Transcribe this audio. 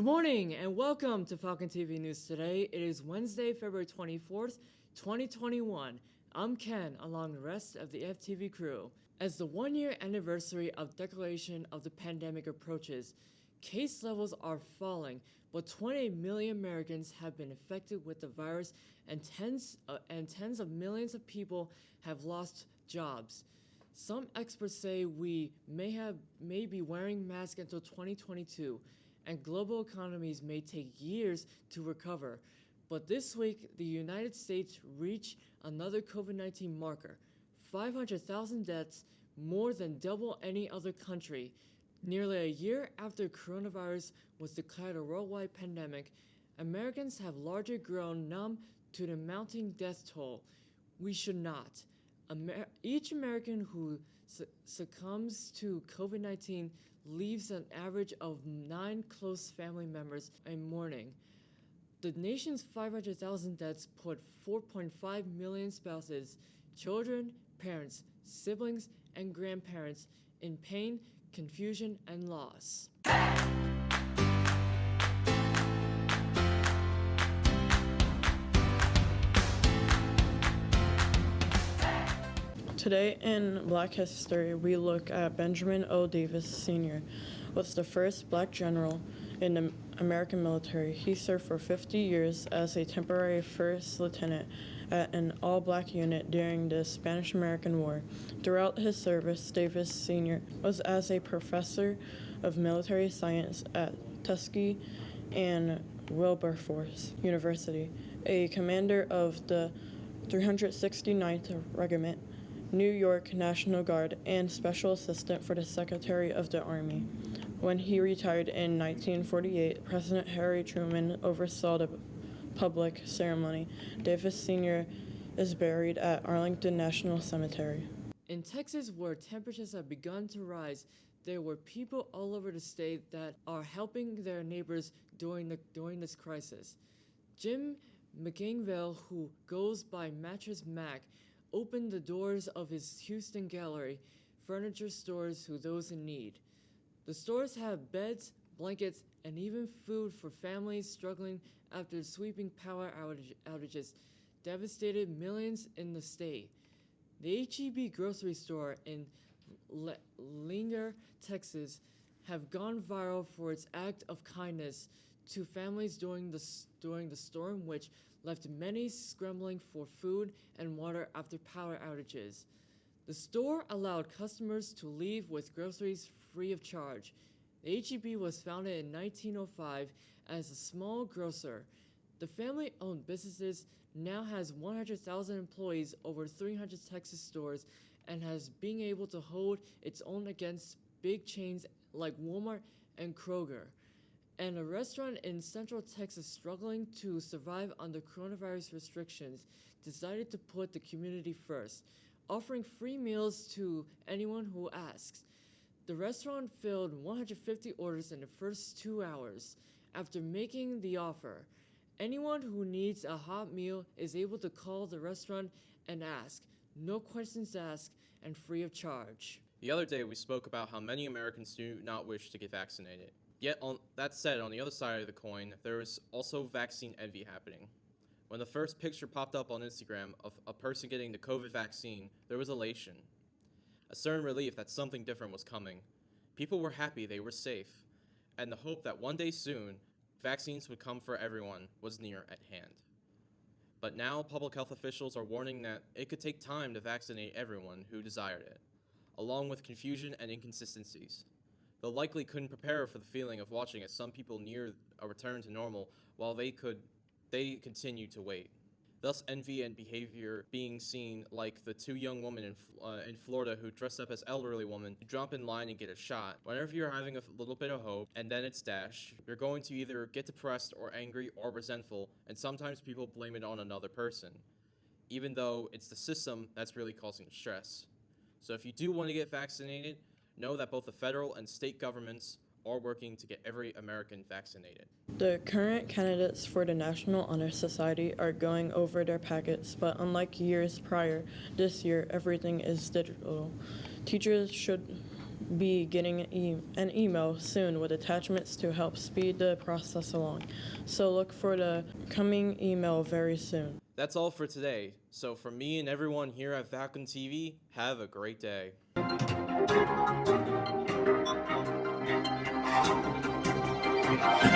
morning and welcome to Falcon TV News today. It is Wednesday, February 24th, 2021. I'm Ken, along the rest of the FTV crew. As the one-year anniversary of declaration of the pandemic approaches, case levels are falling, but 28 million Americans have been infected with the virus and tens of millions of people have lost jobs. Some experts say we may be wearing masks until 2022, and global economies may take years to recover. But this week, the United States reached another COVID-19 marker, 500,000 deaths, more than double any other country. Nearly a year after coronavirus was declared a worldwide pandemic, Americans have largely grown numb to the mounting death toll. We should not. Each American who succumbs to COVID-19 leaves an average of 9 close family members in mourning. The nation's 500,000 deaths put 4.5 million spouses, children, parents, siblings, and grandparents in pain, confusion, and loss. Today in Black History, we look at Benjamin O. Davis Sr. was the first black general in the American military. He served for 50 years as a temporary first lieutenant at an all-black unit during the Spanish-American War. Throughout his service, Davis Sr. was as a professor of military science at Tuskegee and Wilberforce University, a commander of the 369th Regiment, New York National Guard, and Special Assistant for the Secretary of the Army. When he retired in 1948, President Harry Truman oversaw the public ceremony. Davis Sr. is buried at Arlington National Cemetery. In Texas, where temperatures have begun to rise, there were people all over the state that are helping their neighbors during this crisis. Jim McGainville, who goes by Mattress Mac, opened the doors of his Houston gallery furniture stores to those in need. The stores have beds, blankets, and even food for families struggling after sweeping power outages devastated millions in the state. The H-E-B grocery store in Linger, Texas, have gone viral for its act of kindness to families during the storm, which left many scrambling for food and water after power outages. The store allowed customers to leave with groceries free of charge. The H-E-B was founded in 1905 as a small grocer. The family-owned businesses now has 100,000 employees, over 300 Texas stores, and has been able to hold its own against big chains like Walmart and Kroger. And a restaurant in Central Texas struggling to survive under coronavirus restrictions decided to put the community first, offering free meals to anyone who asks. The restaurant filled 150 orders in the first 2 hours. After making the offer, anyone who needs a hot meal is able to call the restaurant and ask, no questions asked, and free of charge. The other day we spoke about how many Americans do not wish to get vaccinated. Yet, that said, on the other side of the coin, there is also vaccine envy happening. When the first picture popped up on Instagram of a person getting the COVID vaccine, there was elation. A certain relief that something different was coming. People were happy they were safe, and the hope that one day soon, vaccines would come for everyone was near at hand. But now, public health officials are warning that it could take time to vaccinate everyone who desired it, along with confusion and inconsistencies. They likely couldn't prepare for the feeling of watching as some people near a return to normal while they continue to wait. Thus, envy and behavior being seen like the 2 young women in Florida who dressed up as elderly women to jump in line and get a shot. Whenever you're having a little bit of hope and then it's dashed, you're going to either get depressed or angry or resentful, and sometimes people blame it on another person, even though it's the system that's really causing the stress. So if you do want to get vaccinated, know that both the federal and state governments are working to get every American vaccinated. The current candidates for the National Honor Society are going over their packets, but unlike years prior, this year everything is digital. Teachers should be getting an email soon with attachments to help speed the process along. So look for the coming email very soon. That's all for today. So from me and everyone here at Falcon TV, have a great day. Thank